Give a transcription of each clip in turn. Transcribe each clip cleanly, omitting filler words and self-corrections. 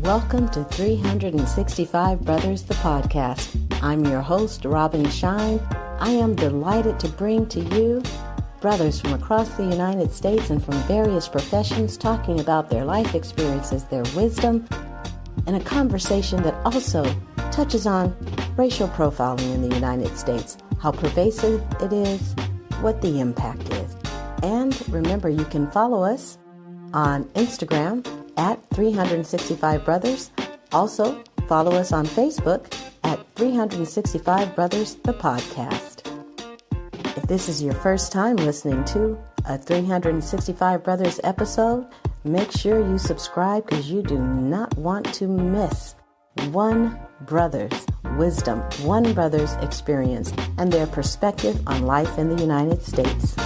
Welcome to 365 Brothers, the podcast. I'm your host, Robin Shine. I am delighted to bring to you brothers from across the United States and from various professions talking about their life experiences, their wisdom, and a conversation that also touches on racial profiling in the United States, how pervasive it is, what the impact is. And remember, you can follow us on Instagram at 365 Brothers. Also, follow us on Facebook at 365 Brothers, the podcast. If this is your first time listening to a 365 Brothers episode, make sure you subscribe because you do not want to miss one brother's wisdom, one brother's experience, and their perspective on life in the United States.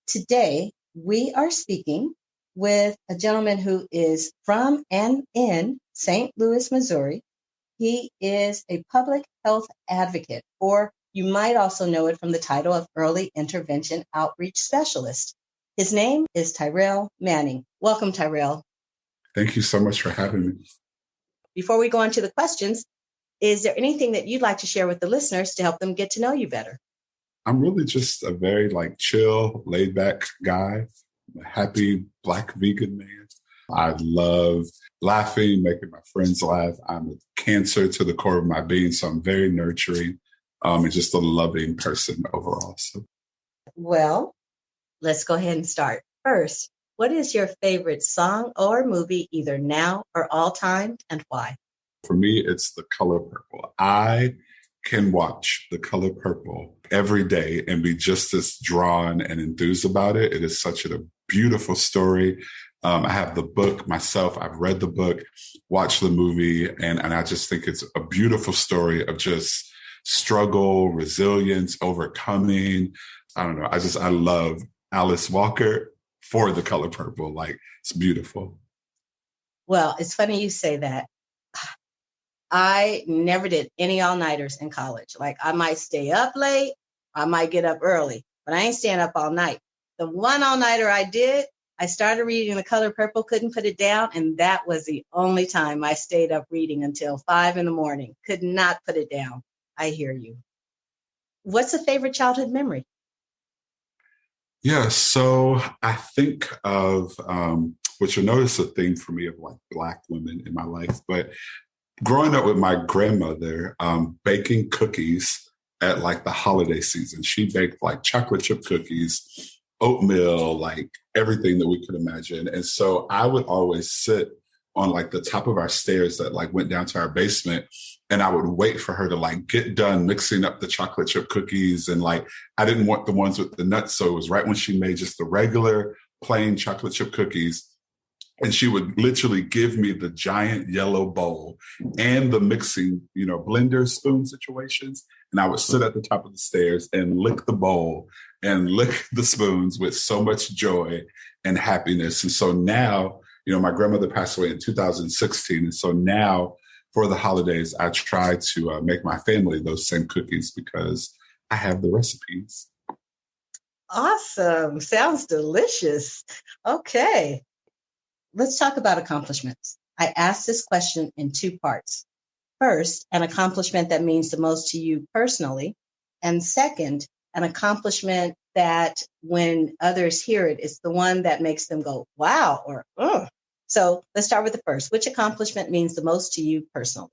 Today, we are speaking with a gentleman who is from and in St. Louis, Missouri. He is a public health advocate, or you might also know it from the title of Early Intervention Outreach Specialist. His name is Tyrell Manning. Welcome, Tyrell. Thank you so much for having me. Before we go on to the questions, is there anything that you'd like to share with the listeners to help them get to know you better? I'm really just a very chill, laid back guy, a happy Black vegan man. I love laughing, making my friends laugh. I'm a Cancer to the core of my being, so I'm very nurturing and just a loving person overall. So, well, let's go ahead and start. First, what is your favorite song or movie, either now or all time, and why? For me, it's The Color Purple. I can watch The Color Purple every day and be just as drawn and enthused about it. It is such a beautiful story. I have the book myself. I've read the book, watched the movie, and I just think it's a beautiful story of just struggle, resilience, overcoming. I don't know. I love Alice Walker for The Color Purple. It's beautiful. Well, it's funny you say that. I never did any all-nighters in college. I might stay up late, I might get up early, but I ain't staying up all night. The one all-nighter I did, I started reading The Color Purple, couldn't put it down, and that was the only time I stayed up reading until 5 a.m. Could not put it down. I hear you. What's a favorite childhood memory? Yeah, so I think of, which you'll notice a theme for me of Black women in my life, but growing up with my grandmother, baking cookies at the holiday season. She baked chocolate chip cookies, oatmeal, everything that we could imagine. And so I would always sit on the top of our stairs that went down to our basement. And I would wait for her to get done mixing up the chocolate chip cookies. And I didn't want the ones with the nuts. So it was right when she made just the regular plain chocolate chip cookies. And she would literally give me the giant yellow bowl and the mixing, blender spoon situations. And I would sit at the top of the stairs and lick the bowl and lick the spoons with so much joy and happiness. And so now, my grandmother passed away in 2016. And so now for the holidays, I try to make my family those same cookies because I have the recipes. Awesome. Sounds delicious. Okay. Let's talk about accomplishments. I asked this question in two parts. First, an accomplishment that means the most to you personally. And second, an accomplishment that when others hear it, it's the one that makes them go, wow, or, oh. So let's start with the first. Which accomplishment means the most to you personally?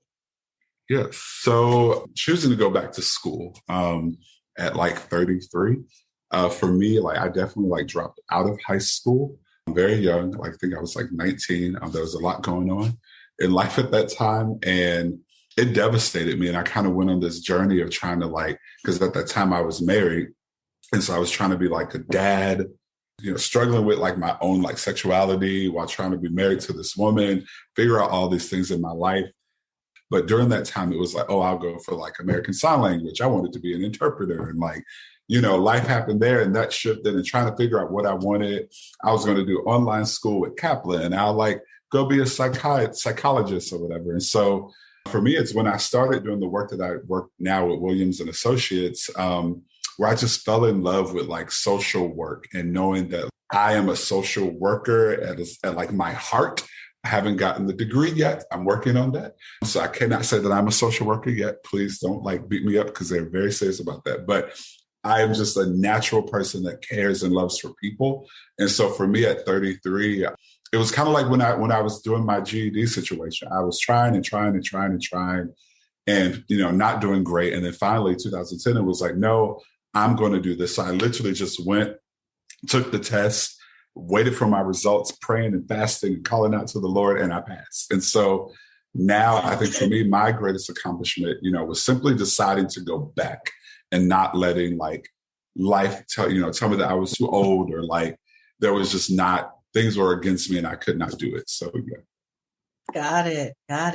Yes. So choosing to go back to school at 33. For me, I definitely dropped out of high school. Very young. I think I was 19. There was a lot going on in life at that time. And it devastated me. And I kind of went on this journey of trying to because at that time I was married. And so I was trying to be a dad, struggling with my own sexuality while trying to be married to this woman, figure out all these things in my life. But during that time, it was I'll go for American Sign Language. I wanted to be an interpreter and life happened there and that shifted and trying to figure out what I wanted. I was going to do online school at Kaplan and I'll go be a psychologist or whatever. And so for me, it's when I started doing the work that I work now with Williams and Associates, where I just fell in love with social work and knowing that I am a social worker at like my heart. I haven't gotten the degree yet. I'm working on that. So I cannot say that I'm a social worker yet. Please don't like beat me up because they're very serious about that. But I am just a natural person that cares and loves for people. And so for me at 33, it was kind of like when I was doing my GED situation. I was trying and, not doing great. And then finally 2010, it was like, no, I'm going to do this. So I literally just went, took the test, waited for my results, praying and fasting and calling out to the Lord, and I passed. And so now I think for me, my greatest accomplishment, was simply deciding to go back and not letting like life tell me that I was too old or like there was just not, things were against me and I could not do it. So yeah. Got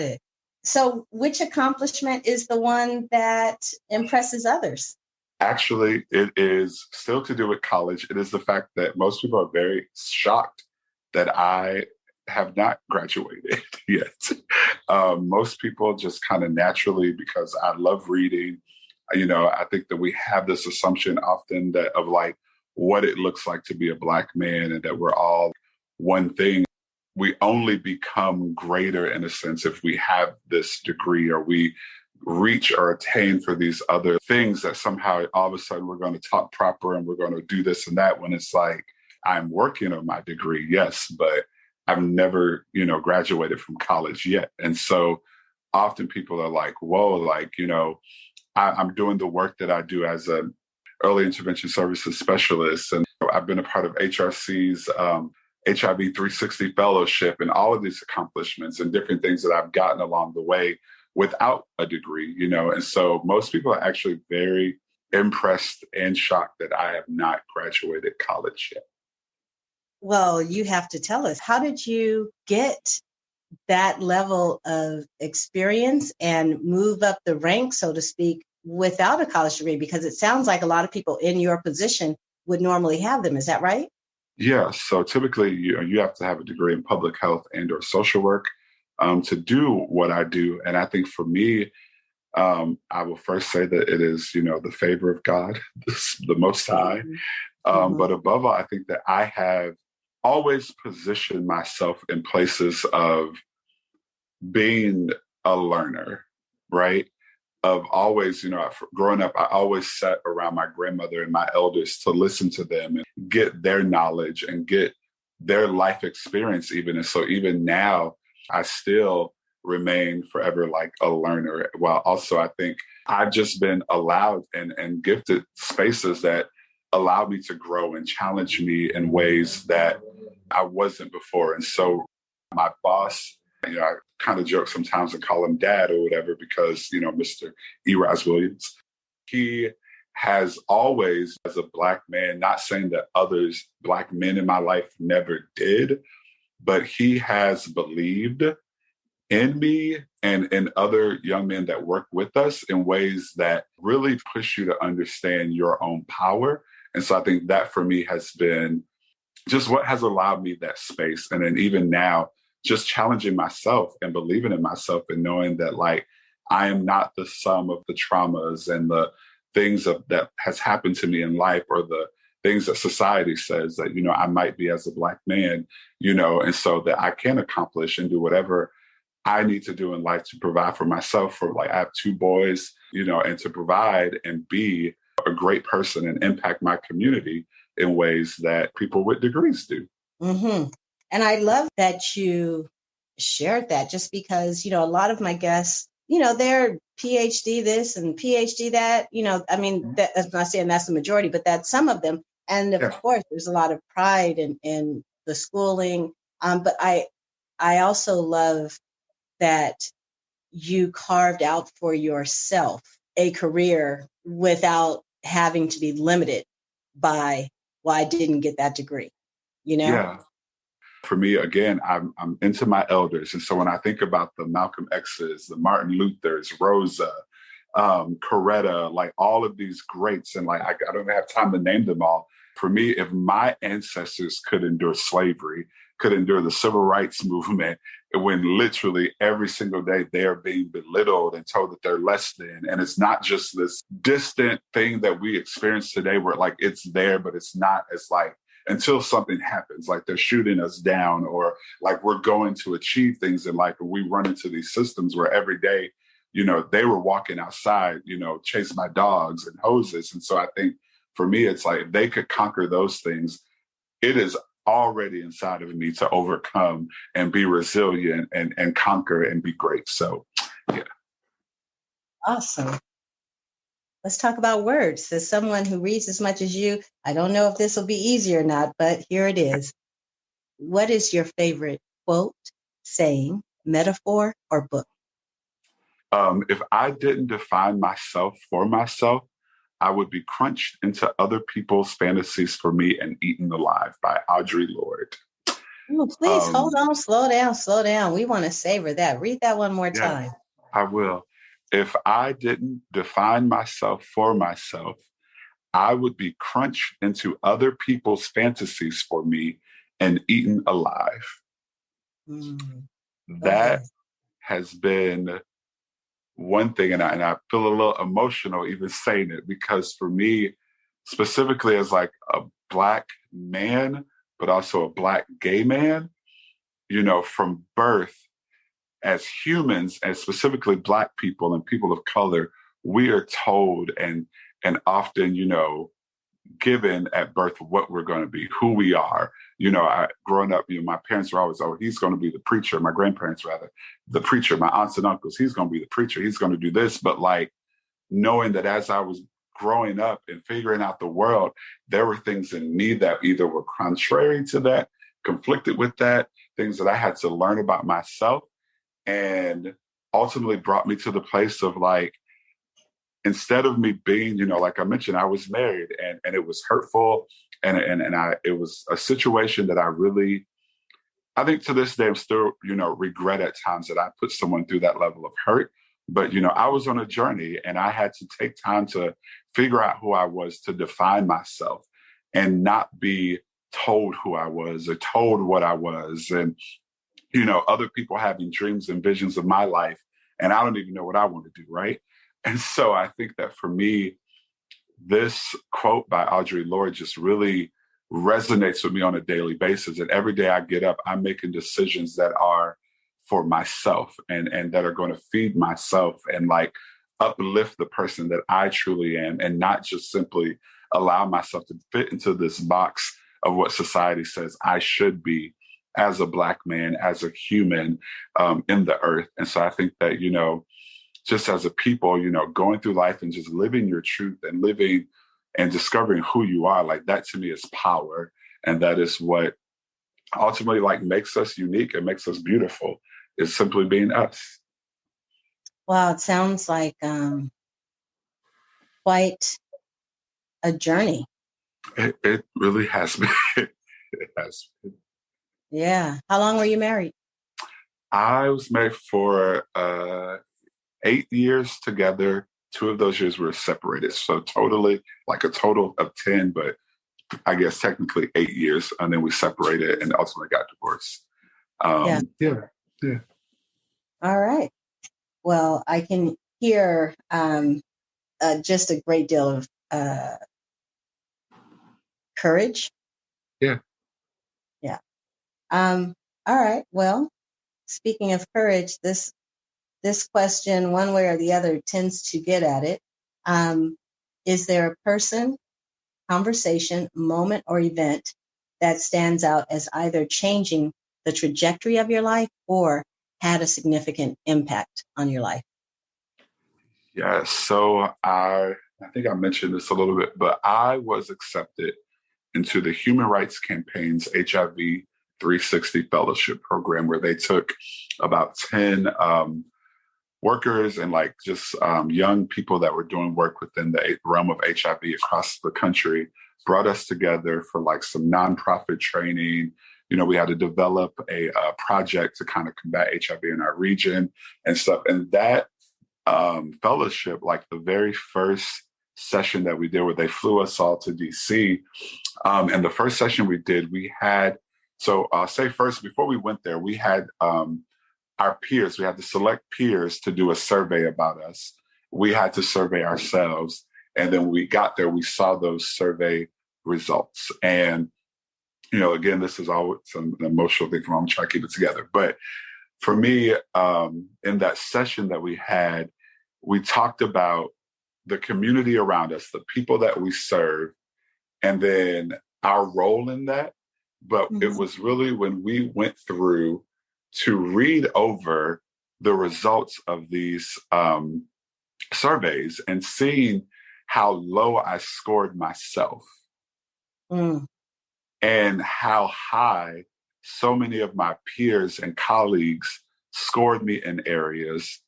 it. So which accomplishment is the one that impresses others? Actually, it is still to do with college. It is the fact that most people are very shocked that I have not graduated yet. Most people just kind of naturally, because I love reading, I think that we have this assumption often that of like what it looks like to be a Black man and that we're all one thing. We only become greater in a sense if we have this degree or we reach or attain for these other things that somehow all of a sudden we're going to talk proper and we're going to do this and that, when it's like, I'm working on my degree, yes, but I've never, graduated from college yet. And so often people are like, whoa, like, I'm doing the work that I do as an early intervention services specialist. And I've been a part of HRC's Hiv 360 Fellowship and all of these accomplishments and different things that I've gotten along the way without a degree, and so most people are actually very impressed and shocked that I have not graduated college yet. Well, you have to tell us, how did you get that level of experience and move up the ranks, so to speak, without a college degree? Because it sounds like a lot of people in your position would normally have them. Is that right? Yeah. So typically you have to have a degree in public health and or social work to do what I do. And I think for me, I will first say that it is, the favor of God, the Most High. But above all, I think that I have always positioned myself in places of being a learner, right? Of always, growing up, I always sat around my grandmother and my elders to listen to them and get their knowledge and get their life experience even. And so even now, I still remain forever like a learner, while also I think I've just been allowed and gifted spaces that allow me to grow and challenge me in ways that I wasn't before. And so my boss, I kind of joke sometimes and call him dad or whatever because, Mr. Eraz Williams, he has always, as a Black man, not saying that others, Black men in my life never did, but he has believed in me and in other young men that work with us in ways that really push you to understand your own power. And so I think that for me has been just what has allowed me that space. And then even now, just challenging myself and believing in myself and knowing that like, I am not the sum of the traumas and the things that has happened to me in life or the things that society says that, I might be as a Black man, and so that I can accomplish and do whatever I need to do in life to provide for myself. For like, I have 2 boys, and to provide and be a great person and impact my community in ways that people with degrees do. Mm-hmm. And I love that you shared that, just because, a lot of my guests, they're PhD this and PhD that, I'm not saying that's the majority, but that's some of them. And of course, there's a lot of pride in the schooling. But I also love that you carved out for yourself a career without having to be limited by, well, I didn't get that degree, Yeah. For me, again, I'm into my elders. And so when I think about the Malcolm X's, the Martin Luthers, Rosa, Coretta, like all of these greats, and like I don't have time to name them all. For me, if my ancestors could endure slavery, could endure the civil rights movement, when literally every single day they are being belittled and told that they're less than. And it's not just this distant thing that we experience today where like it's there, but it's not as like until something happens, like they're shooting us down, or like we're going to achieve things in life. And we run into these systems where every day, they were walking outside, chase my dogs and hoses. And so I think for me, it's like if they could conquer those things, it is already inside of me to overcome and be resilient and conquer and be great. So, yeah. Awesome. Let's talk about words. As someone who reads as much as you, I don't know if this will be easy or not, but here it is. What is your favorite quote, saying, metaphor, or book? If I didn't define myself for myself, I would be crunched into other people's fantasies for me and eaten alive by Audre Lorde. Oh, please hold on, slow down. We want to savor that. Read that one more time. I will. If I didn't define myself for myself, I would be crunched into other people's fantasies for me and eaten alive. That has been one thing, and I feel a little emotional even saying it, because for me, specifically as like a Black man, but also a Black gay man, from birth, as humans, and specifically Black people and people of color, we are told and often, given at birth what we're going to be, who we are. Growing up, my parents were always, he's going to be the preacher. My grandparents, rather, the preacher. My aunts and uncles, he's going to be the preacher. He's going to do this. But like knowing that as I was growing up and figuring out the world, there were things in me that either were contrary to that, conflicted with that, things that I had to learn about myself, and ultimately brought me to the place of like, instead of me being, like I mentioned, I was married and it was hurtful. And it was a situation that I think to this day, I'm still, regret at times that I put someone through that level of hurt. But, I was on a journey and I had to take time to figure out who I was, to define myself and not be told who I was or told what I was. And, other people having dreams and visions of my life, and I don't even know what I want to do, right? And so I think that for me, this quote by Audre Lorde just really resonates with me on a daily basis. And every day I get up, I'm making decisions that are for myself and that are going to feed myself and like uplift the person that I truly am, and not just simply allow myself to fit into this box of what society says I should be as a Black man, as a human in the earth. And so I think that, just as a people, going through life and just living your truth and living and discovering who you are, like that to me is power. And that is what ultimately like makes us unique and makes us beautiful, is simply being us. Wow, it sounds like quite a journey. It really has been. It has been. Yeah. How long were you married? I was married for 8 years together. 2 of those years were separated. So totally like a total of 10, but I guess technically 8 years. And then we separated and ultimately got divorced. Yeah. All right. Well, I can hear just a great deal of courage. Yeah. Yeah. All right. Well, speaking of courage, this question, one way or the other, tends to get at it. Is there a person, conversation, moment, or event that stands out as either changing the trajectory of your life or had a significant impact on your life? Yeah. So I think I mentioned this a little bit, but I was accepted into the Human Rights Campaign's HIV 360 Fellowship program, where they took about 10 workers and like just young people that were doing work within the realm of HIV across the country, brought us together for like some nonprofit training. We had to develop a project to kind of combat HIV in our region and stuff. And that fellowship, like the very first session that we did, where they flew us all to DC. And the first session we did, we had, so I'll say first, before we went there, we had our peers, we had to select peers to do a survey about us. We had to survey ourselves. And then we got there, we saw those survey results. And again, this is always an emotional thing from I'm trying to keep it together. But for me, in that session that we had, we talked about the community around us, the people that we serve, and then our role in that. But it was really when we went through to read over the results of these surveys and seeing how low I scored myself and how high so many of my peers and colleagues scored me in areas.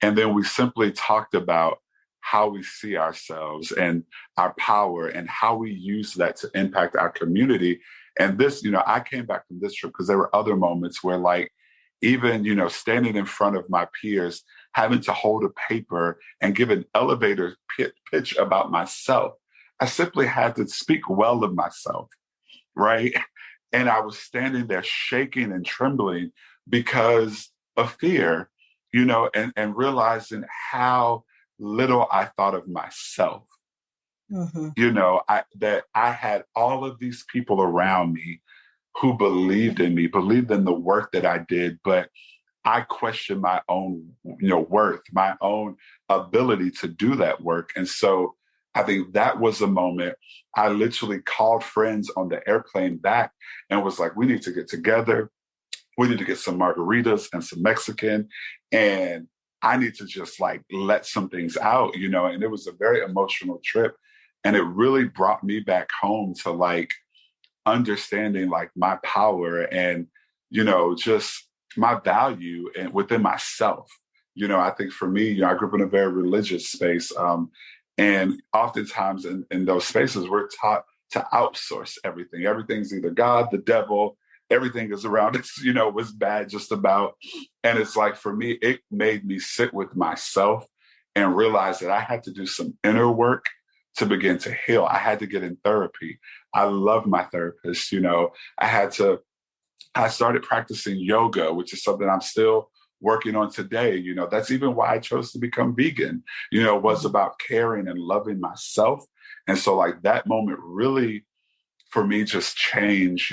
And then we simply talked about how we see ourselves and our power and how we use that to impact our community. And this, I came back from this trip because there were other moments where even, standing in front of my peers, having to hold a paper and give an elevator pitch about myself. I simply had to speak well of myself, right? And I was standing there shaking and trembling because of fear, and realizing how little I thought of myself. That I had all of these people around me who believed in me, believed in the work that I did, but I questioned my own, worth, my own ability to do that work. And so I think that was a moment I literally called friends on the airplane back and was like, we need to get together. We need to get some margaritas and some Mexican. And I need to just let some things out, and it was a very emotional trip. And it really brought me back home to understanding my power and, just my value and within myself. I think for me, I grew up in a very religious space. And oftentimes in those spaces, we're taught to outsource everything. Everything's either God, the devil, everything is around us, was bad just about. And it's for me, it made me sit with myself and realize that I had to do some inner work to begin to heal. I had to get in therapy. I love my therapist. I started practicing yoga, which is something I'm still working on today. That's even why I chose to become vegan, was about caring and loving myself. And so that moment really for me just changed,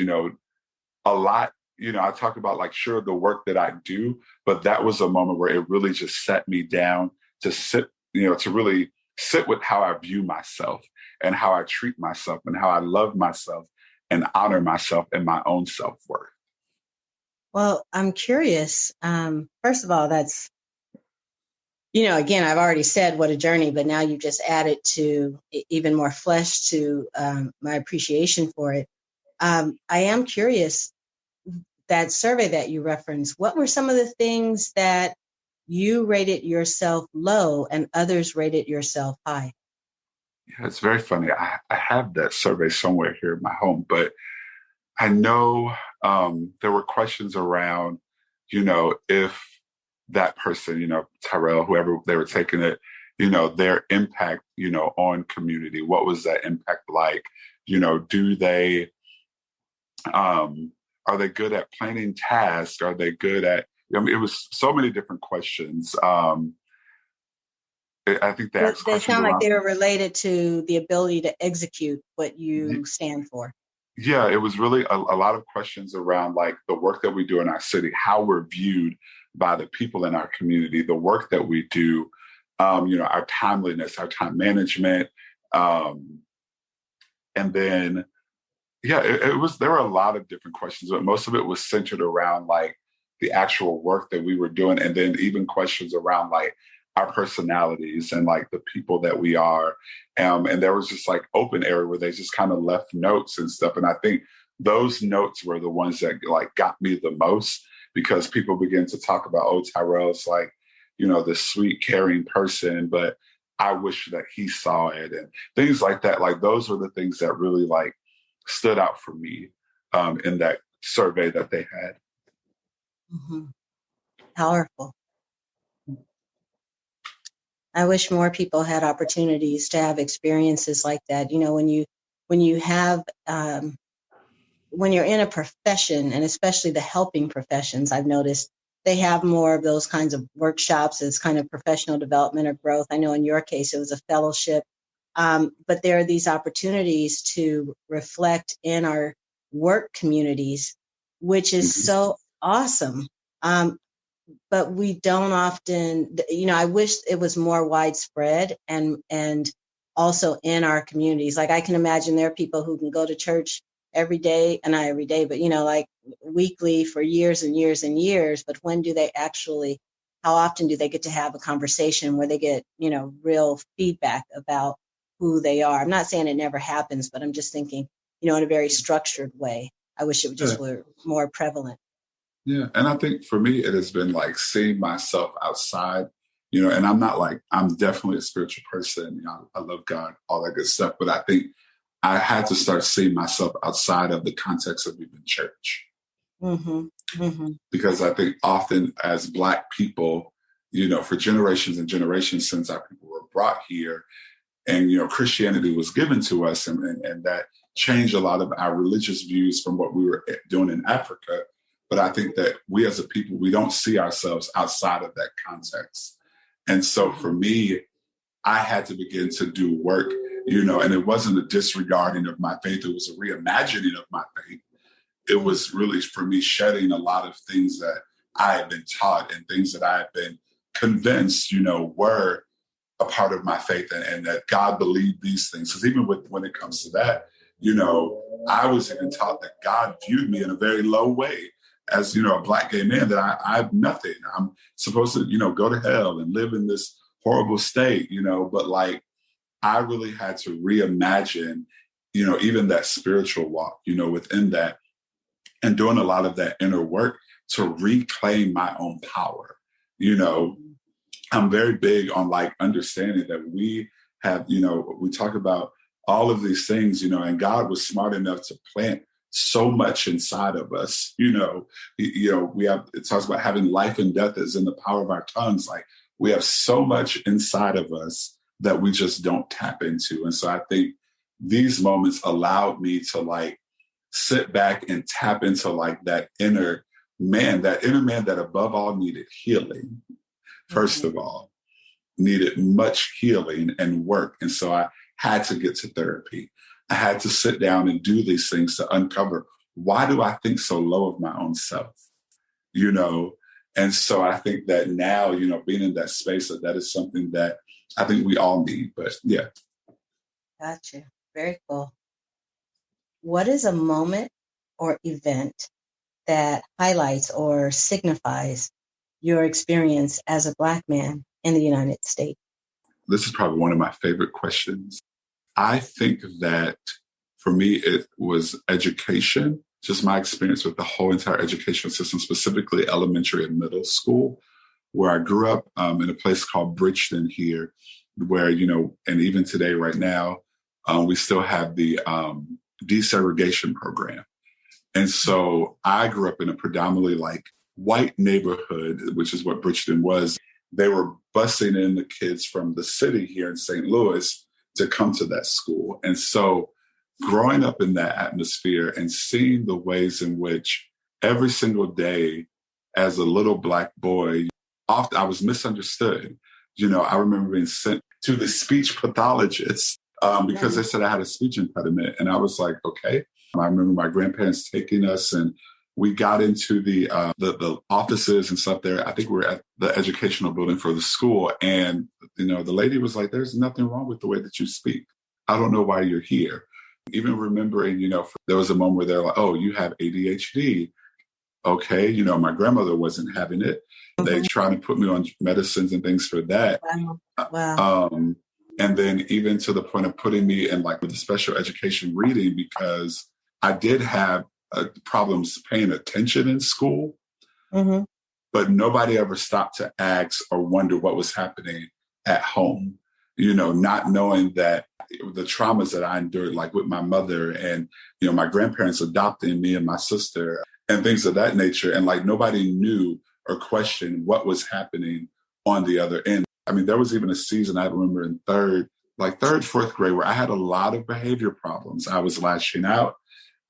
a lot. I talk about sure the work that I do, but that was a moment where it really just set me down to sit, to really sit with how I view myself and how I treat myself and how I love myself and honor myself and my own self-worth. Well, I'm curious. First of all, that's, again, I've already said what a journey, but now you've just added to even more flesh to my appreciation for it. I am curious, that survey that you referenced, what were some of the things that you rated yourself low and others rated yourself high? Yeah, it's very funny. I have that survey somewhere here in my home, but I know there were questions around, if that person, Tyrell, whoever they were taking it, their impact, on community. What was that impact like? Do they, are they good at planning tasks? Are they good at, it was so many different questions. I think they asked questions sound around, like they were related to the ability to execute what you stand for. Yeah, it was really a lot of questions around the work that we do in our city, how we're viewed by the people in our community, the work that we do, our timeliness, our time management. And then, there were a lot of different questions, but most of it was centered around the actual work that we were doing. And then even questions around our personalities and the people that we are. And there was just open area where they just kind of left notes and stuff. And I think those notes were the ones that got me the most, because people begin to talk about, oh, Tyrell's this sweet, caring person, but I wish that he saw it and things like that. Those were the things that really stood out for me in that survey that they had. Mm-hmm. Powerful. I wish more people had opportunities to have experiences like that. When you're in a profession, and especially the helping professions, I've noticed they have more of those kinds of workshops as kind of professional development or growth. I know in your case, it was a fellowship. But there are these opportunities to reflect in our work communities, which is so awesome. But we don't often, I wish it was more widespread and also in our communities. Like I can imagine there are people who can go to church every day, and not every day, but, like weekly for years and years and years. But when do they actually, how often do they get to have a conversation where they get, real feedback about who they are? I'm not saying it never happens, but I'm just thinking, in a very structured way. I wish it just were more prevalent. Yeah. And I think for me, it has been like seeing myself outside, and I'm definitely a spiritual person. I love God, all that good stuff. But I think I had to start seeing myself outside of the context of even church. Mm-hmm. Mm-hmm. Because I think often as Black people, for generations and generations since our people were brought here, and, Christianity was given to us, and that changed a lot of our religious views from what we were doing in Africa. But I think that we as a people, we don't see ourselves outside of that context. And so for me, I had to begin to do work, and it wasn't a disregarding of my faith. It was a reimagining of my faith. It was really, for me, shedding a lot of things that I had been taught and things that I had been convinced, were a part of my faith, and that God believed these things. Because even when it comes to that, I was even taught that God viewed me in a very low way as, a Black gay man, that I'm nothing. I'm supposed to, go to hell and live in this horrible state, but like, I really had to reimagine, even that spiritual walk, within that, and doing a lot of that inner work to reclaim my own power. I'm very big on like understanding that we have, we talk about all of these things, and God was smart enough to plant so much inside of us. We have, it talks about having life and death is in the power of our tongues. Like we have so much inside of us that we just don't tap into. And so I think these moments allowed me to like sit back and tap into like that inner man that above all needed healing. First of all, needed much healing and work. And so I had to get to therapy. I had to sit down and do these things to uncover, why do I think so low of my own self? And so I think that now, being in that space, that is something that I think we all need. But yeah. Gotcha. Very cool. What is a moment or event that highlights or signifies your experience as a Black man in the United States? This is probably one of my favorite questions. I think that for me, it was education, just my experience with the whole entire education system, specifically elementary and middle school, where I grew up in a place called Bridgeton here, where, and even today, right now, we still have the desegregation program. And so I grew up in a predominantly like white neighborhood, which is what Bridgeton was. They were busing in the kids from the city here in St. Louis to come to that school. And so growing up in that atmosphere and seeing the ways in which every single day as a little Black boy, often I was misunderstood. I remember being sent to the speech pathologist because they said I had a speech impediment. And I was like, okay. I remember my grandparents taking us, and we got into the offices and stuff there. I think we were at the educational building for the school. And, the lady was like, there's nothing wrong with the way that you speak. I don't know why you're here. Even remembering, there was a moment where they're like, oh, you have ADHD. Okay. My grandmother wasn't having it. They tried to put me on medicines and things for that. Wow. And then even to the point of putting me in like with the special education reading, because I did have problems paying attention in school, but nobody ever stopped to ask or wonder what was happening at home, not knowing that the traumas that I endured, like with my mother and, my grandparents adopting me and my sister and things of that nature. And like nobody knew or questioned what was happening on the other end. I mean, there was even a season I remember in third, fourth grade where I had a lot of behavior problems. I was lashing out.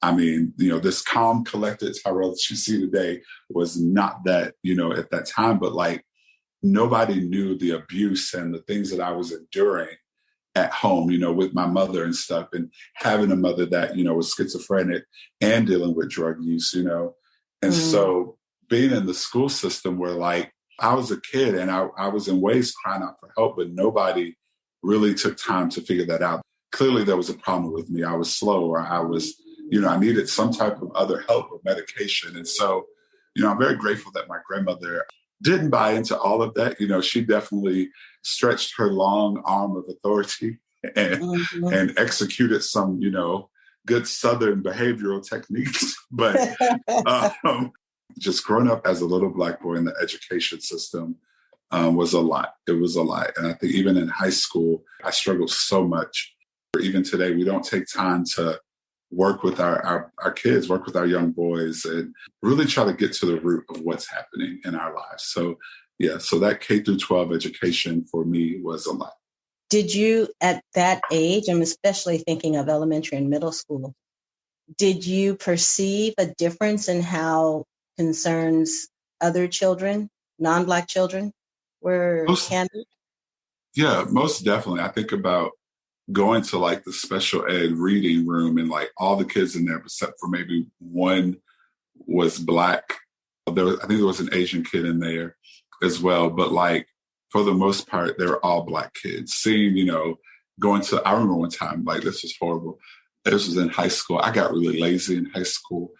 I mean, this calm, collected Tyrell that you see today was not that, at that time, but like nobody knew the abuse and the things that I was enduring. at home, with my mother and stuff, and having a mother that, was schizophrenic and dealing with drug use, And so being in the school system where like I was a kid and I was in ways crying out for help, but nobody really took time to figure that out. Clearly there was a problem with me. I was slow, or I was, I needed some type of other help or medication. And so, I'm very grateful that my grandmother didn't buy into all of that. She definitely stretched her long arm of authority and executed some, good Southern behavioral techniques. But just growing up as a little Black boy in the education system was a lot. It was a lot. And I think even in high school, I struggled so much. Even today, we don't take time to work with our kids, work with our young boys, and really try to get to the root of what's happening in our lives. So, so that K through 12 education for me was a lot. Did you, at that age, I'm especially thinking of elementary and middle school, did you perceive a difference in how concerns other children, non-Black children, were handled? Yeah, most definitely. I think about going to like the special ed reading room and like all the kids in there, except for maybe one was Black. I think there was an Asian kid in there as well. But like, for the most part, they were all Black kids. Seeing, I remember one time, like, this was horrible. This was in high school. I got really lazy in high school.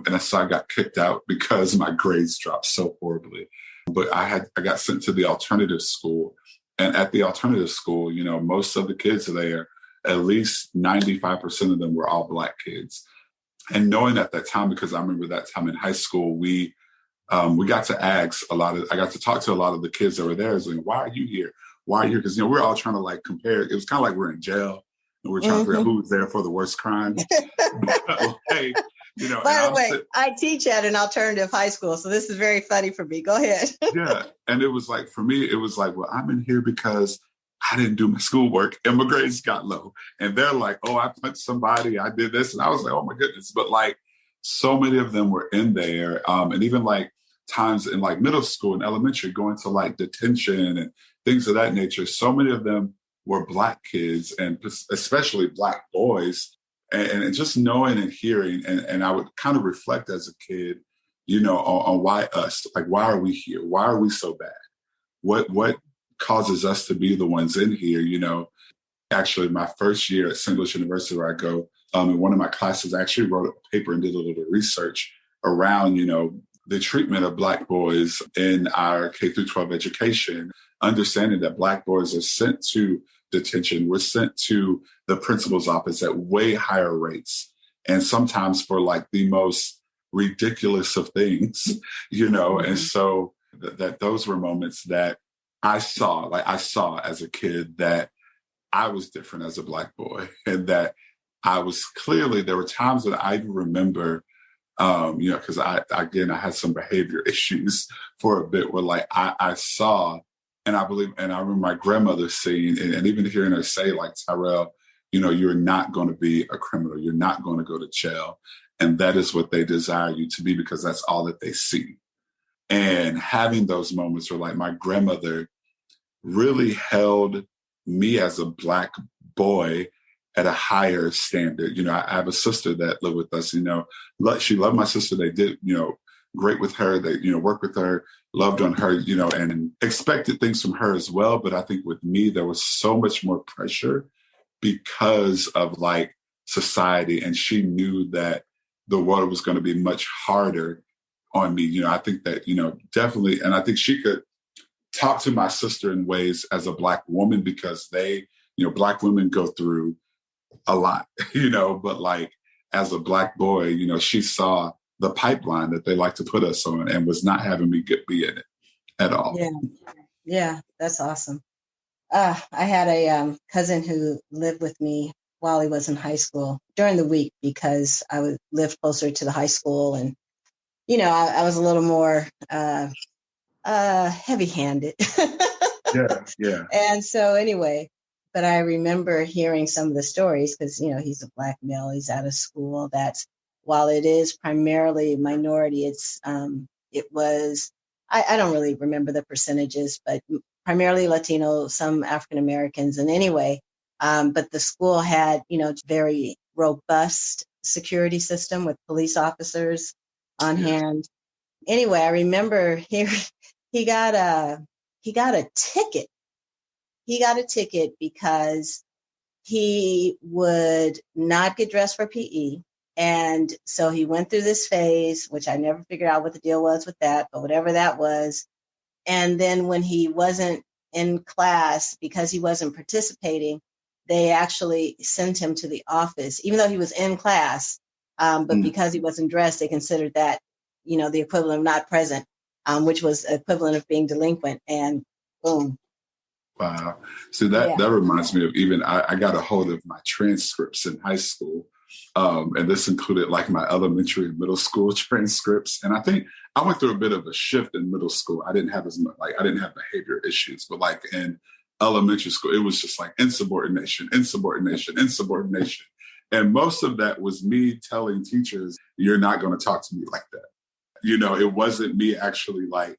And so I got kicked out because my grades dropped so horribly. But I got sent to the alternative school. And at the alternative school, most of the kids there, at least 95% of them were all Black kids. And knowing at that time, because I remember that time in high school, we got to ask I got to talk to a lot of the kids that were there, saying, why are you here? Why are you here? Because, we're all trying to like compare. It was kind of like we're in jail and we're trying to figure out who was there for the worst crime. By the way, I teach at an alternative high school, so this is very funny for me. Go ahead. Yeah. And it was like, for me, it was like, well, I'm in here because I didn't do my schoolwork and my grades got low. And they're like, oh, I punched somebody, I did this. And I was like, oh my goodness. But like, so many of them were in there. And even like times in like middle school and elementary, going to like detention and things of that nature. So many of them were Black kids, and especially Black boys. And just knowing and hearing, and I would kind of reflect as a kid, on why us, like, why are we here? Why are we so bad? What causes us to be the ones in here? Actually, my first year at St. Louis University, where I go, in one of my classes, I actually wrote a paper and did a little research around, the treatment of Black boys in our K through 12 education, understanding that Black boys are sent to detention. We're sent to the principal's office at way higher rates, and sometimes for like the most ridiculous of things, and so that those were moments that I saw as a kid that I was different as a Black boy, and that I was clearly, there were times that I remember, because I had some behavior issues for a bit where like I saw. And I remember my grandmother saying, and even hearing her say, like, Tyrell, you're not going to be a criminal. You're not going to go to jail. And that is what they desire you to be, because that's all that they see. And having those moments where like my grandmother really held me as a Black boy at a higher standard. I have a sister that lived with us, she loved my sister. They did, great with her. They, worked with her, loved on her, and expected things from her as well. But I think with me, there was so much more pressure because of like society. And she knew that the world was going to be much harder on me. I think that, definitely. And I think she could talk to my sister in ways as a Black woman, because they, Black women go through a lot, but like as a Black boy, she saw the pipeline that they like to put us on and was not having me be in it at all. Yeah, that's awesome. I had a cousin who lived with me while he was in high school during the week, because I would live closer to the high school, and I was a little more heavy-handed. Yeah. And so anyway, but I remember hearing some of the stories, because he's a Black male, he's out of school. That's, while it is primarily minority, it was, I don't really remember the percentages, but primarily Latino, some African Americans. And anyway, But the school had, very robust security system with police officers on hand. Anyway, I remember he got a ticket. He got a ticket because he would not get dressed for PE. And so he went through this phase, which I never figured out what the deal was with that, but whatever that was. And then when he wasn't in class because he wasn't participating, they actually sent him to the office, even though he was in class. But because he wasn't dressed, they considered that, the equivalent of not present, which was equivalent of being delinquent. And boom. Wow. So that reminds me of even I got a hold of my transcripts in high school. And this included like my elementary and middle school transcripts. And I think I went through a bit of a shift in middle school. I didn't have as much, I didn't have behavior issues, but like in elementary school, it was just like insubordination. And most of that was me telling teachers, you're not going to talk to me like that. It wasn't me actually like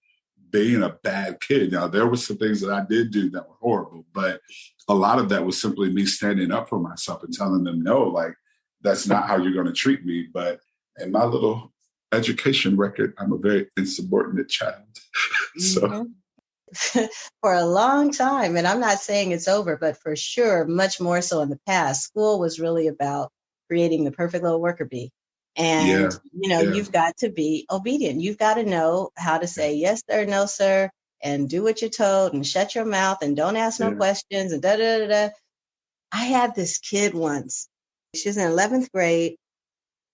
being a bad kid. Now, there were some things that I did do that were horrible, but a lot of that was simply me standing up for myself and telling them, no, like, that's not how you're going to treat me. But in my little education record, I'm a very insubordinate child. So for a long time, and I'm not saying it's over, but for sure, much more so in the past, school was really about creating the perfect little worker bee. And, you've got to be obedient. You've got to know how to say yes, sir, no, sir, and do what you're told and shut your mouth and don't ask no questions and da-da-da-da. I had this kid once. She was in 11th grade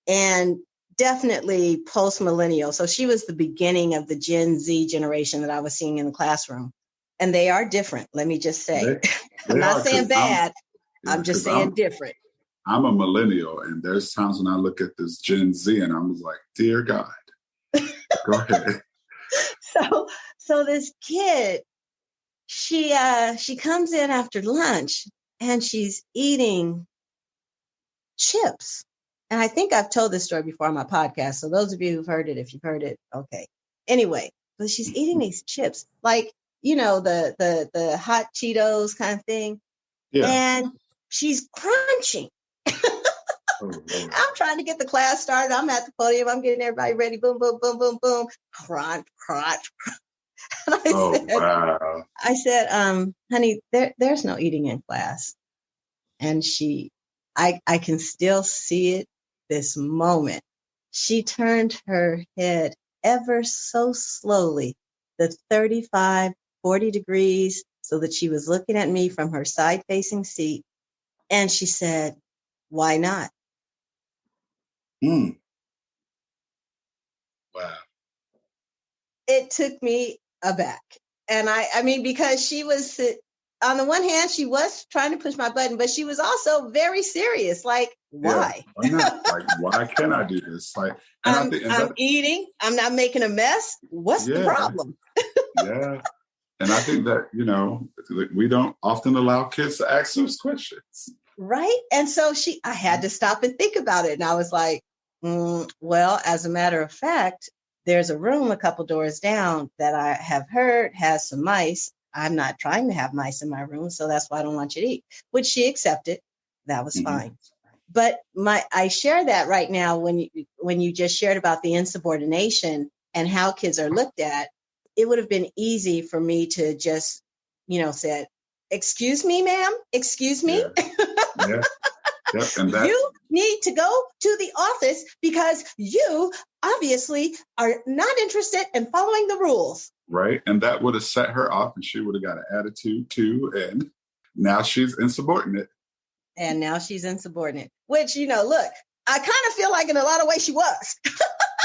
and definitely post-millennial. So she was the beginning of the Gen Z generation that I was seeing in the classroom. And they are different, let me just say. I'm not saying bad. I'm just saying different. I'm a millennial, and there's times when I look at this Gen Z and I'm like, dear God, go ahead. So this kid, she comes in after lunch and she's eating chips. And I think I've told this story before on my podcast. So those of you who've heard it, if you've heard it, okay. Anyway, but she's eating these chips, like, the hot Cheetos kind of thing. Yeah. And she's crunching. I'm trying to get the class started. I'm at the podium. I'm getting everybody ready. Boom, boom, boom, boom, boom. Crunch, crunch, crunch. Wow. I said, honey, there's no eating in class. And I can still see it this moment. She turned her head ever so slowly, the 35, 40 degrees, so that she was looking at me from her side-facing seat. And she said, why not? Wow. It took me aback. And I mean, because she was, on the one hand, she was trying to push my button, but she was also very serious. Like, why? Yeah, why not? Like, why can't I do this? Like, I'm eating. I'm not making a mess. What's the problem? Yeah. And I think that, we don't often allow kids to ask those questions. Right. And so I had to stop and think about it. And I was like, well, as a matter of fact, there's a room a couple doors down that I have heard has some mice. I'm not trying to have mice in my room, so that's why I don't want you to eat, which she accepted. That was fine. But I share that right now when you just shared about the insubordination and how kids are looked at. It would have been easy for me to just, said, excuse me, ma'am, excuse me. Yeah. Yep. And you need to go to the office because you obviously are not interested in following the rules. Right. And that would have set her off and she would have got an attitude too. And now she's insubordinate. Which, look, I kind of feel like in a lot of ways she was.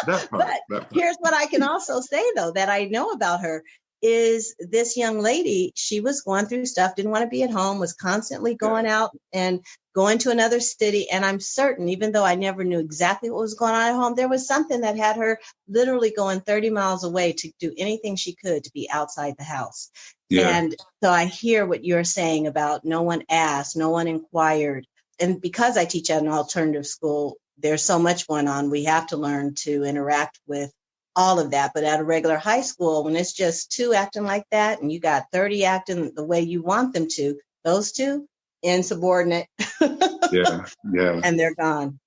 That part. Here's what I can also say, though, that I know about her is this young lady, she was going through stuff, didn't want to be at home, was constantly going out and going to another city. And I'm certain, even though I never knew exactly what was going on at home, there was something that had her literally going 30 miles away to do anything she could to be outside the house. Yeah. And so I hear what you're saying about no one asked, no one inquired. And because I teach at an alternative school, there's so much going on. We have to learn to interact with all of that. But at a regular high school, when it's just two acting like that and you got 30 acting the way you want them to, those two, insubordinate. Yeah. And they're gone.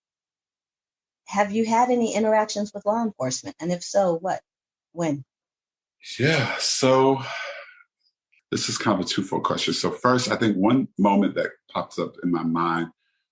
Have you had any interactions with law enforcement? And if so, what? When? Yeah. So this is kind of a twofold question. So first, I think one moment that pops up in my mind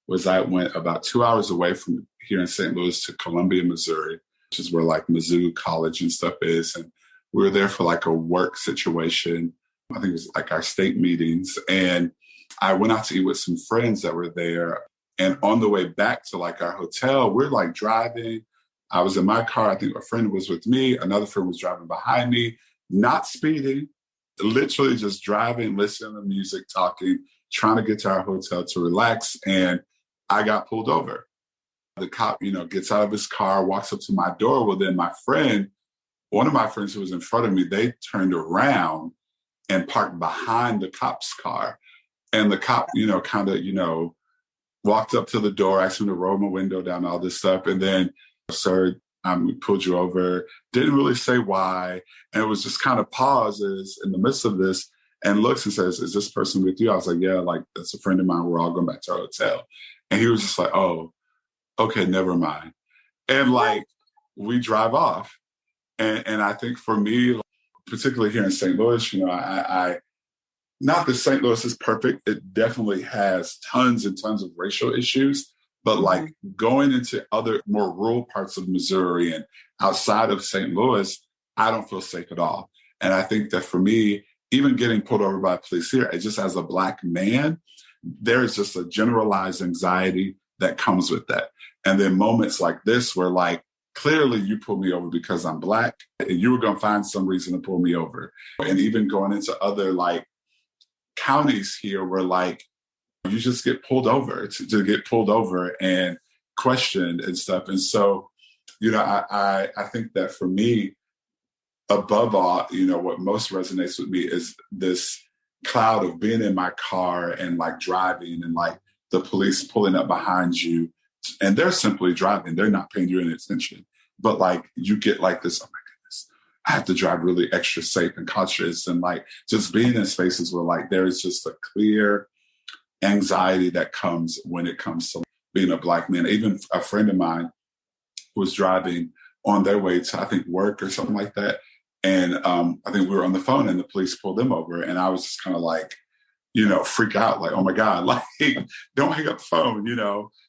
was I went about 2 hours away from here in St. Louis to Columbia, Missouri, which is where like Mizzou College and stuff is. And we were there for like a work situation. I think it was like our state meetings. And I went out to eat with some friends that were there. And on the way back to like our hotel, we're like driving. I was in my car. I think a friend was with me. Another friend was driving behind me, not speeding, literally just driving, listening to music, talking, trying to get to our hotel to relax. And I got pulled over. The cop, gets out of his car, walks up to my door. Well, then one of my friends who was in front of me, they turned around and parked behind the cop's car. And the cop, walked up to the door, asked him to roll my window down, all this stuff. And then, sir, we pulled you over. Didn't really say why. And it was just kind of pauses in the midst of this and looks and says, is this person with you? I was like, yeah, like that's a friend of mine. We're all going back to our hotel. And he was just like, oh, okay, never mind. And like, we drive off. And I think for me, particularly here in St. Louis, I not that St. Louis is perfect. It definitely has tons and tons of racial issues. But like going into other more rural parts of Missouri and outside of St. Louis, I don't feel safe at all. And I think that for me, even getting pulled over by police here, just as a Black man, there's just a generalized anxiety that comes with that. And then moments like this where like, clearly you pulled me over because I'm Black and you were going to find some reason to pull me over. And even going into other like counties here where like, you just get pulled over to get pulled over and questioned and stuff. And so, I think that for me, above all, what most resonates with me is this cloud of being in my car and like driving and like the police pulling up behind you and they're simply driving. They're not paying you any attention, but like you get like this, oh my goodness, I have to drive really extra safe and cautious. And like just being in spaces where like there is just a clear anxiety that comes when it comes to being a Black man. Even a friend of mine was driving on their way to, I think, work or something like that. And I think we were on the phone and the police pulled them over. And I was just kind of like, freak out, like, oh my God, like, don't hang up the phone,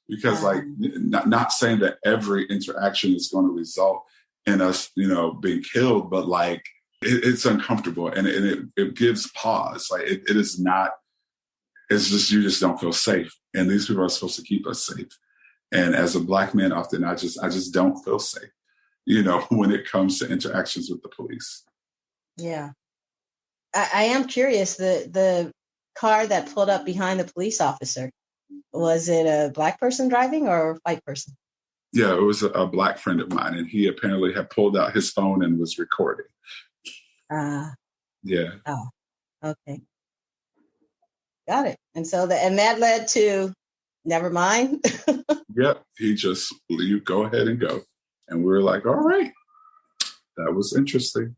because like, not saying that every interaction is going to result in us, being killed, but like, it's uncomfortable and it gives pause. Like, it is not, it's just, you just don't feel safe. And these people are supposed to keep us safe. And as a Black man, often I just don't feel safe, when it comes to interactions with the police. Yeah. I am curious, the car that pulled up behind the police officer, was it a Black person driving or a white person? Yeah, it was a Black friend of mine, and he apparently had pulled out his phone and was recording. Yeah. Oh, okay. Got it. And so that led to, never mind. Yep. He just, you go ahead and go. And we were like, all right, that was interesting.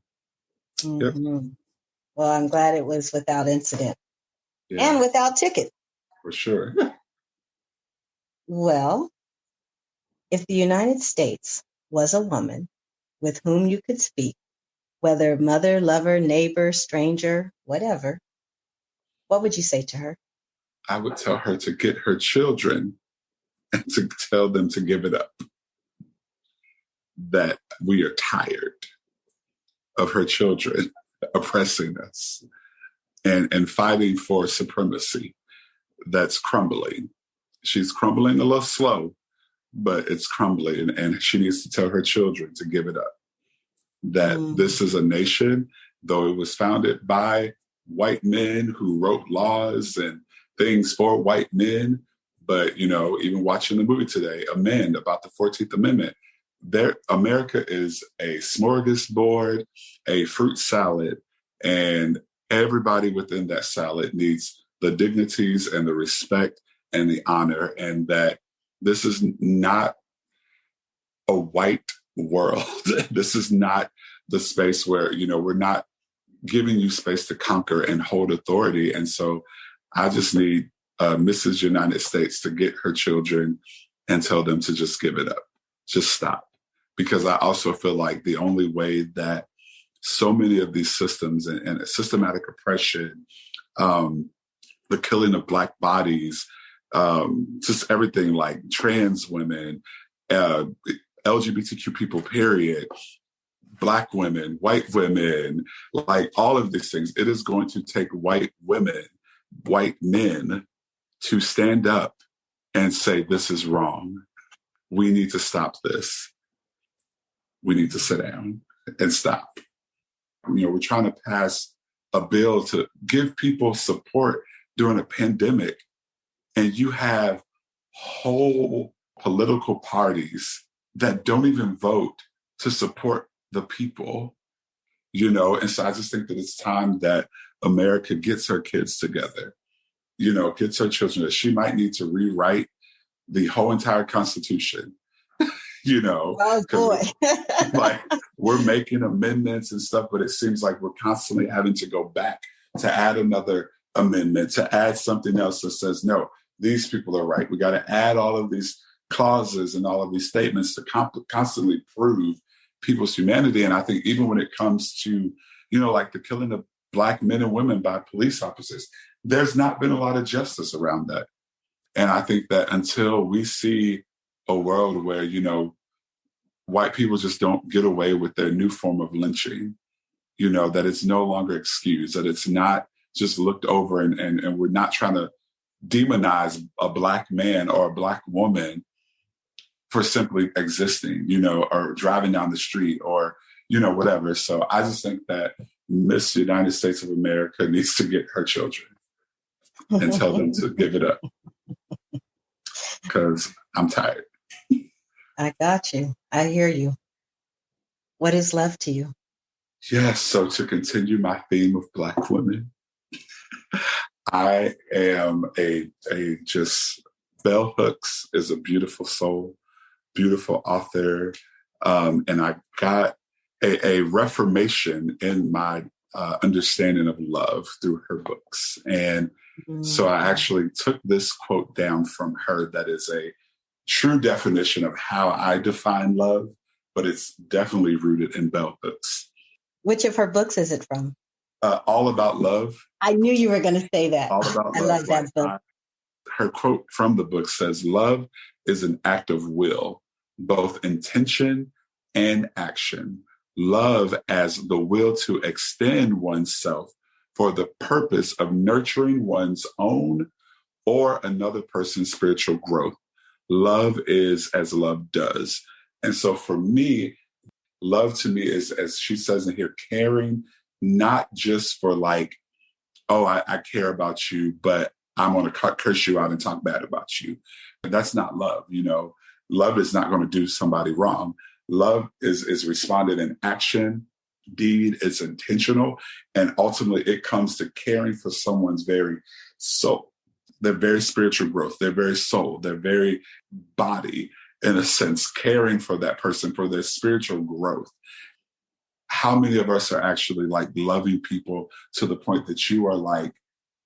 Mm-hmm. Yep. Well, I'm glad it was without incident and without ticket. For sure. Well, if the United States was a woman with whom you could speak, whether mother, lover, neighbor, stranger, whatever, what would you say to her? I would tell her to get her children and to tell them to give it up. That we are tired of her children oppressing us and fighting for supremacy that's crumbling. She's crumbling a little slow, but it's crumbling. And she needs to tell her children to give it up. That this is a nation, though it was founded by white men who wrote laws and things for white men. But, even watching the movie today, Amend, about the 14th Amendment, America is a smorgasbord, a fruit salad, and everybody within that salad needs the dignities and the respect and the honor, and that this is not a white world. This is not the space where, we're not giving you space to conquer and hold authority. And so I just need Mrs. United States to get her children and tell them to just give it up, just stop. Because I also feel like the only way that so many of these systems and systematic oppression, the killing of Black bodies, just everything like trans women, LGBTQ people, period, Black women, white women, like all of these things, it is going to take white women, white men to stand up and say, this is wrong. We need to stop this. We need to sit down and stop. We're trying to pass a bill to give people support during a pandemic, and you have whole political parties that don't even vote to support the people, and so I just think that it's time that America gets her kids together, gets her children, that she might need to rewrite the whole entire Constitution, Oh, boy. like we're making amendments and stuff, but it seems like we're constantly having to go back to add another amendment, to add something else that says, no, these people are right. We got to add all of these clauses and all of these statements to constantly prove people's humanity. And I think even when it comes to, like the killing of Black men and women by police officers, there's not been a lot of justice around that. And I think that until we see a world where, white people just don't get away with their new form of lynching, that it's no longer excused, that it's not just looked over and we're not trying to demonize a Black man or a Black woman for simply existing, or driving down the street or, whatever. So I just think that Miss United States of America needs to get her children and tell them to give it up, because I'm tired. I got you. I hear you. What is love to you? Yes. So to continue my theme of Black women, I am Bell Hooks is a beautiful soul, beautiful author. And I got a reformation in my understanding of love through her books. And so I actually took this quote down from her that is a true definition of how I define love, but it's definitely rooted in Bell Hooks. Which of her books is it from? All About Love. I knew you were going to say that. All About Love. I love that book. Her quote from the book says, love is an act of will, both intention and action. Love as the will to extend oneself for the purpose of nurturing one's own or another person's spiritual growth. Love is as love does. And so for me, love to me is, as she says in here, caring, not just for like, oh, I care about you, but I'm going to curse you out and talk bad about you. And that's not love. Love is not going to do somebody wrong. Love is responded in action, deed, it's intentional. And ultimately it comes to caring for someone's very soul, their very spiritual growth, their very soul, their very body, in a sense, caring for that person, for their spiritual growth. How many of us are actually like loving people to the point that you are like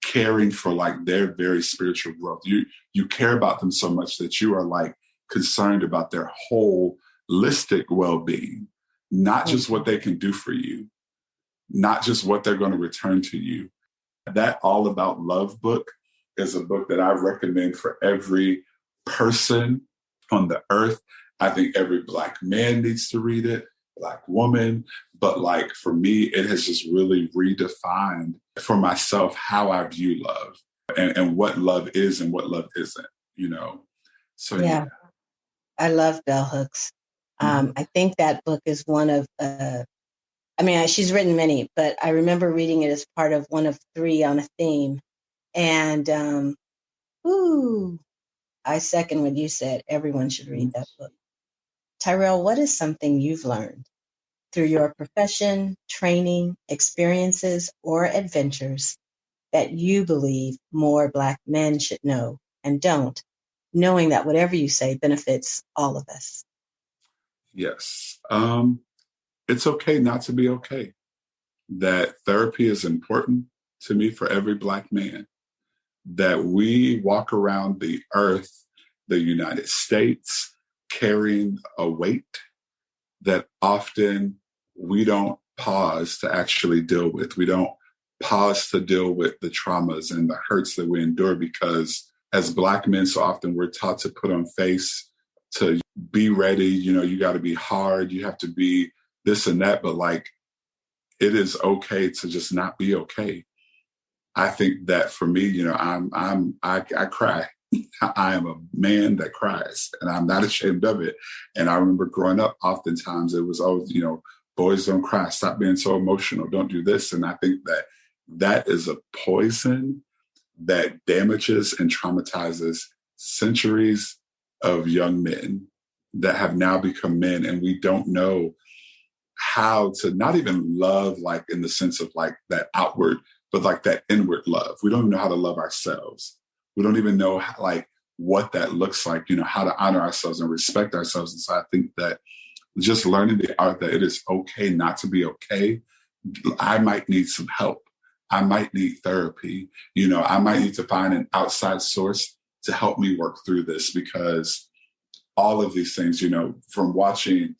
caring for like their very spiritual growth? You care about them so much that you are like concerned about their holistic well-being, not just what they can do for you, not just what they're going to return to you. That All About Love book is a book that I recommend for every person on the earth. I think every Black man needs to read it, Black woman. But like for me, it has just really redefined for myself how I view love and what love is and what love isn't, So yeah. I love Bell Hooks. I think that book is one of, she's written many, but I remember reading it as part of one of 3 on a theme. And, I second what you said. Everyone should read that book. Tyrell, what is something you've learned through your profession, training, experiences, or adventures that you believe more Black men should know and don't, knowing that whatever you say benefits all of us? Yes. It's okay not to be okay. That therapy is important to me for every Black man. that we walk around the earth, the United States, carrying a weight that often we don't pause to actually deal with. We don't pause to deal with the traumas and the hurts that we endure, because as Black men, so often we're taught to put on face, to be ready. You got to be hard. You have to be this and that. But like, it is okay to just not be okay. I think that for me, I cry. I am a man that cries, and I'm not ashamed of it. And I remember growing up, oftentimes it was always, boys don't cry, stop being so emotional, don't do this. And I think that is a poison that damages and traumatizes centuries of young men that have now become men. And we don't know how to not even love, like in the sense of like that outward, but like that inward love. We don't even know how to love ourselves. We don't even know what that looks like, how to honor ourselves and respect ourselves. And so I think that just learning the art that it is okay not to be okay. I might need some help. I might need therapy. I might need to find an outside source to help me work through this, because all of these things, from watching,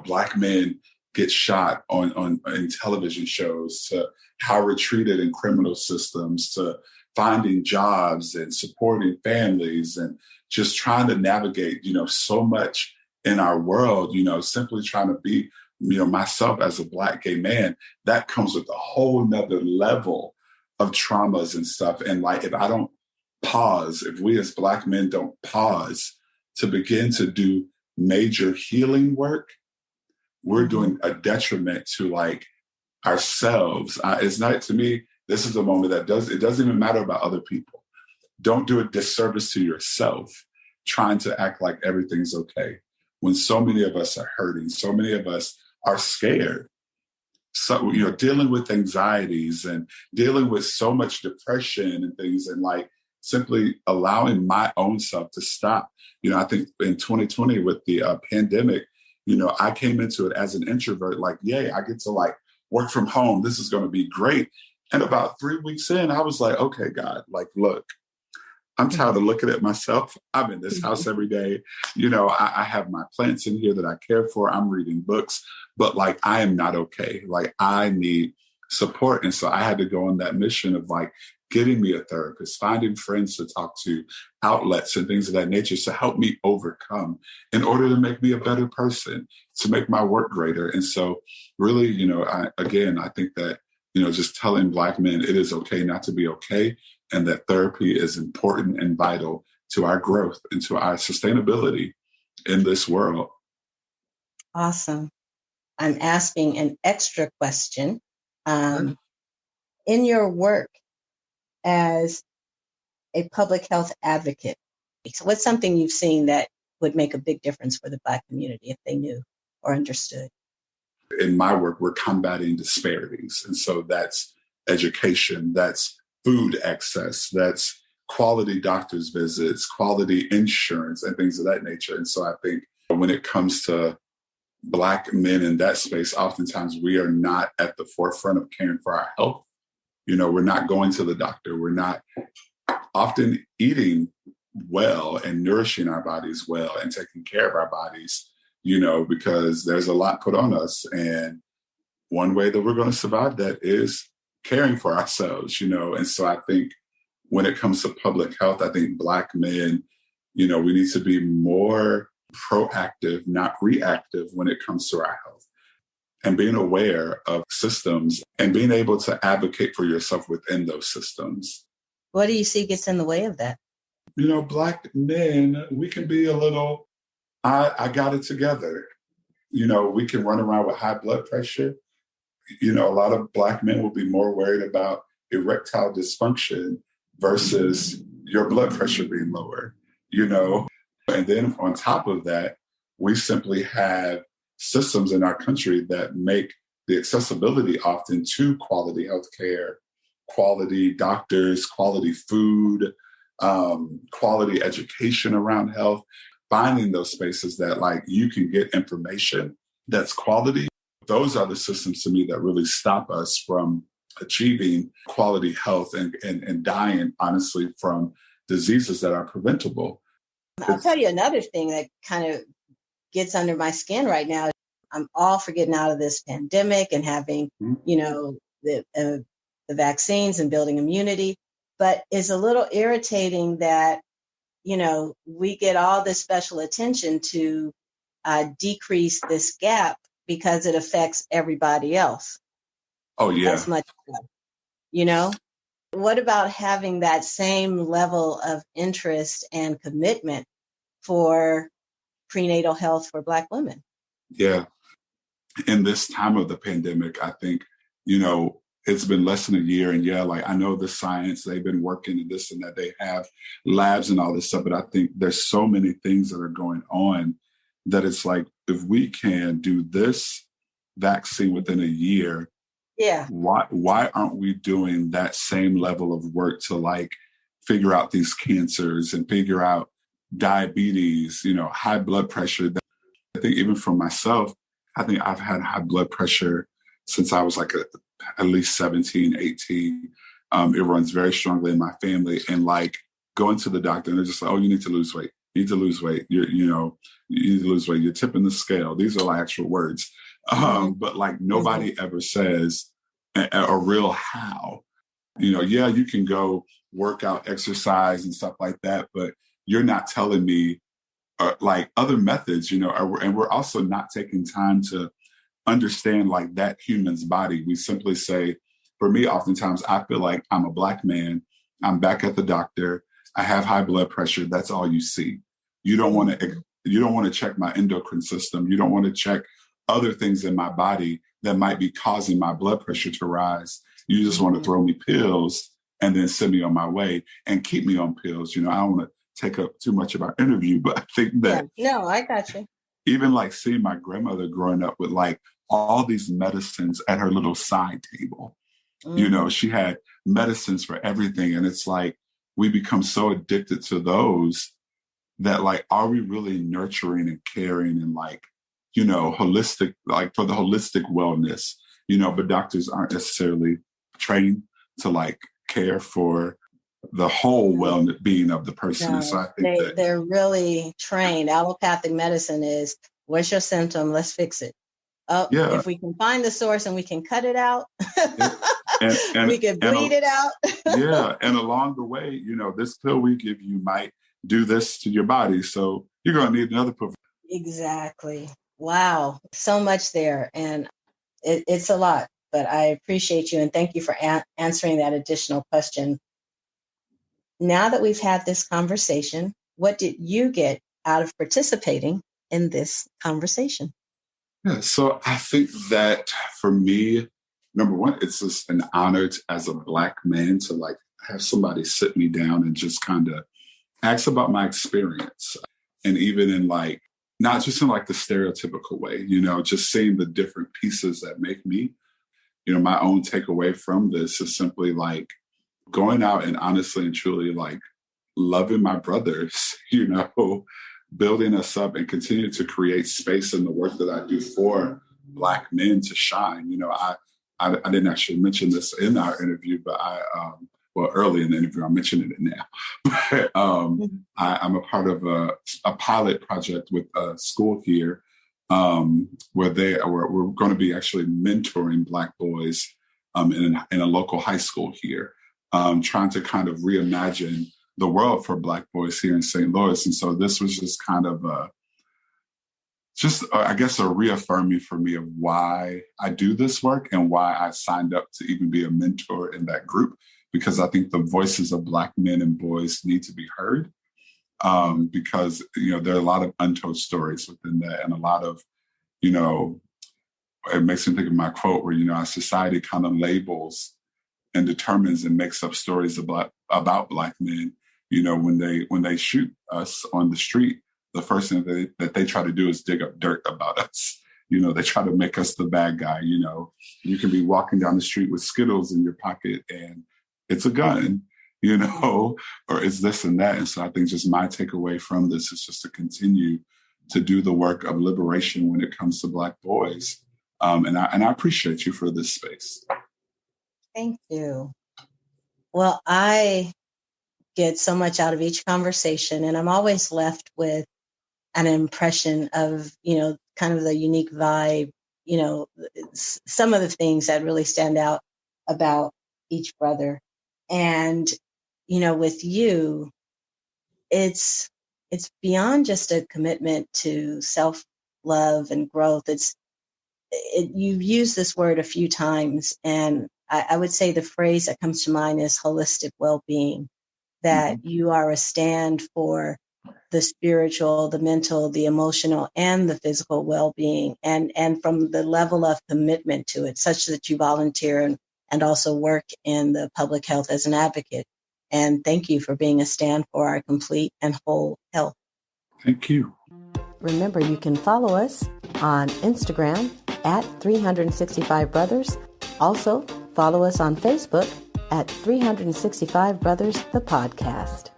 Black men get shot in television shows, to how we're treated in criminal systems, to finding jobs and supporting families, and just trying to navigate, so much in our world, simply trying to be, myself as a Black gay man, that comes with a whole nother level of traumas and stuff. And like, if I don't pause, if we as Black men don't pause to begin to do major healing work, we're doing a detriment to like ourselves. It's not, to me, this is a moment it doesn't even matter about other people. Don't do a disservice to yourself trying to act like everything's okay, when so many of us are hurting, so many of us are scared. So, dealing with anxieties and dealing with so much depression and things, and like simply allowing my own self to stop. I think in 2020 with the pandemic, I came into it as an introvert, like, yay, I get to like work from home. This is going to be great. And about 3 weeks in, I was like, okay, God, like, look, I'm tired of looking at myself. I'm in this house every day. I have my plants in here that I care for. I'm reading books, but like, I am not okay. Like, I need support. And so I had to go on that mission of like getting me a therapist, finding friends to talk to, outlets and things of that nature to help me overcome in order to make me a better person, to make my work greater. And so really, I think that, just telling Black men it is okay not to be okay, and that therapy is important and vital to our growth and to our sustainability in this world. Awesome. I'm asking an extra question. In your work as a public health advocate, so what's something you've seen that would make a big difference for the Black community if they knew or understood? In my work, we're combating disparities. And so that's education, that's food access, that's quality doctor's visits, quality insurance, and things of that nature. And so I think when it comes to Black men in that space, oftentimes we are not at the forefront of caring for our health. We're not going to the doctor. We're not often eating well and nourishing our bodies well and taking care of our bodies, because there's a lot put on us. And one way that we're going to survive that is caring for ourselves, And so I think when it comes to public health, I think Black men, we need to be more proactive, not reactive when it comes to our health, and being aware of systems and being able to advocate for yourself within those systems. What do you see gets in the way of that? Black men, we can be a little, I got it together. We can run around with high blood pressure. A lot of Black men will be more worried about erectile dysfunction versus your blood pressure being lower, And then on top of that, we simply have systems in our country that make the accessibility often to quality healthcare, quality doctors, quality food, quality education around health, finding those spaces that like you can get information that's quality. Those are the systems to me that really stop us from achieving quality health and dying, honestly, from diseases that are preventable. I'll tell you another thing that kind of gets under my skin right now. I'm all for getting out of this pandemic and having, the vaccines and building immunity, but it's a little irritating that, we get all this special attention to decrease this gap because it affects everybody else. Oh, yeah. As much, What about having that same level of interest and commitment for prenatal health for Black women? Yeah. In this time of the pandemic, I think, it's been less than a year. And I know the science, they've been working and this and that, they have labs and all this stuff. But I think there's so many things that are going on that it's like, if we can do this vaccine within a year, why aren't we doing that same level of work to figure out these cancers and figure out diabetes, high blood pressure? I think even for myself, I think I've had high blood pressure since I was at least 17, 18. It runs very strongly in my family. And going to the doctor and they're just like, oh, you need to lose weight. You need to lose weight. You need to lose weight. You're tipping the scale. These are actual words. But nobody ever says a real how. You can go work out, exercise and stuff like that, but you're not telling me other methods, and we're also not taking time to understand that human's body. We simply say, for me, oftentimes I feel like I'm a Black man. I'm back at the doctor. I have high blood pressure. That's all you see. You don't want to check my endocrine system. You don't want to check other things in my body that might be causing my blood pressure to rise. You just want to throw me pills and then send me on my way and keep me on pills. I don't want to take up too much of our interview, but I think that no, I got you. Even seeing my grandmother growing up with all these medicines at her little side table, she had medicines for everything. And it's we become so addicted to those that are we really nurturing and caring and holistic, for the holistic wellness, but doctors aren't necessarily trained to care for the whole well-being of the person. No, so I think they're really trained. Allopathic medicine is, what's your symptom? Let's fix it. If we can find the source and we can cut it out, and we can bleed it out. And along the way, this pill we give you might do this to your body. So you're going to need another pill. Exactly. Wow. So much there. And it's a lot, but I appreciate you. And thank you for answering that additional question. Now that we've had this conversation, what did you get out of participating in this conversation? Yeah, so I think that for me, number one, it's just an honor as a Black man to have somebody sit me down and just kind of ask about my experience. And even in not just in the stereotypical way, just seeing the different pieces that make me, my own takeaway from this is simply going out and honestly and truly loving my brothers, building us up and continue to create space in the work that I do for Black men to shine. I didn't actually mention this in our interview, but early in the interview, I'm mentioning it now. But I'm a part of a pilot project with a school here where we're going to be actually mentoring Black boys in a local high school here. Trying to kind of reimagine the world for Black boys here in St. Louis. And so this was just kind of a reaffirming for me of why I do this work and why I signed up to even be a mentor in that group, because I think the voices of Black men and boys need to be heard because, there are a lot of untold stories within that and a lot of, it makes me think of my quote where, our society kind of labels and determines and makes up stories about Black men. When they shoot us on the street, the first thing that they try to do is dig up dirt about us. They try to make us the bad guy. You can be walking down the street with Skittles in your pocket and it's a gun, or it's this and that. And so I think just my takeaway from this is just to continue to do the work of liberation when it comes to Black boys. And I appreciate you for this space. Thank you. Well, I get so much out of each conversation, and I'm always left with an impression of, kind of the unique vibe, some of the things that really stand out about each brother. And, with you, it's beyond just a commitment to self-love and growth. You've used this word a few times, and I would say the phrase that comes to mind is holistic well-being, that you are a stand for the spiritual, the mental, the emotional, and the physical well-being, and from the level of commitment to it, such that you volunteer and also work in the public health as an advocate. And thank you for being a stand for our complete and whole health. Thank you. Remember, you can follow us on Instagram at 365 Brothers. Also, follow us on Facebook at 365 Brothers, the podcast.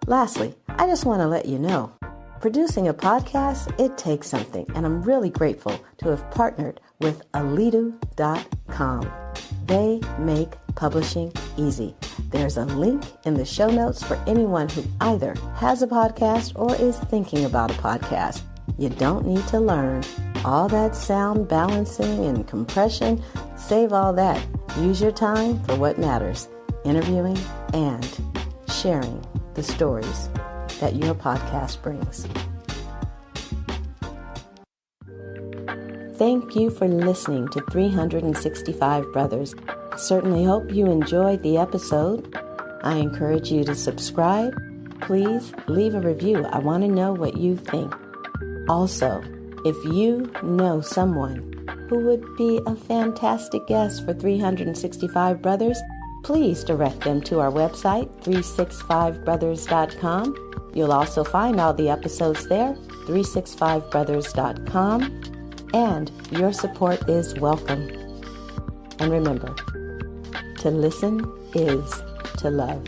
Lastly, I just want to let you know, producing a podcast, it takes something, and I'm really grateful to have partnered with alidu.com. They make publishing easy. There's a link in the show notes for anyone who either has a podcast or is thinking about a podcast. You don't need to learn all that sound balancing and compression. Save all that. Use your time for what matters, interviewing and sharing the stories that your podcast brings. Thank you for listening to 365 Brothers. Certainly hope you enjoyed the episode. I encourage you to subscribe. Please leave a review. I want to know what you think. Also, if you know someone who would be a fantastic guest for 365 Brothers, please direct them to our website, 365brothers.com. You'll also find all the episodes there, 365brothers.com. And your support is welcome. And remember, to listen is to love.